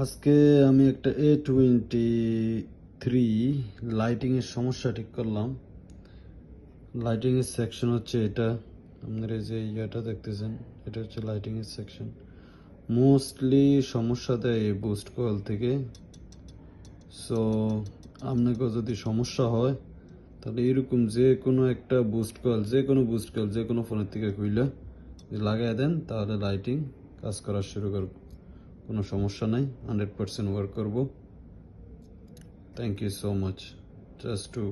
আজকে আমি একটা A23 লাইটিং এর সমস্যা ঠিক করলাম। লাইটিং এর সেকশন হচ্ছে এটা, আপনারা এই যে ইয়াটা দেখতেছেন, এটা হচ্ছে লাইটিং এর সেকশন। মোস্টলি সমস্যা দেয় এই বুস্ট কয়েল থেকে। সো আপনাকেও যদি সমস্যা হয় তাহলে এরকম যে কোনো একটা বুস্ট কয়েল, যে কোনো ফোনের থেকে খুইলে লাগাই দেন, তাহলে লাইটিং কাজ করা শুরু করব। কোনো সমস্যা নাই, 100% ওয়ার্ক করব। Thank you so much. Just two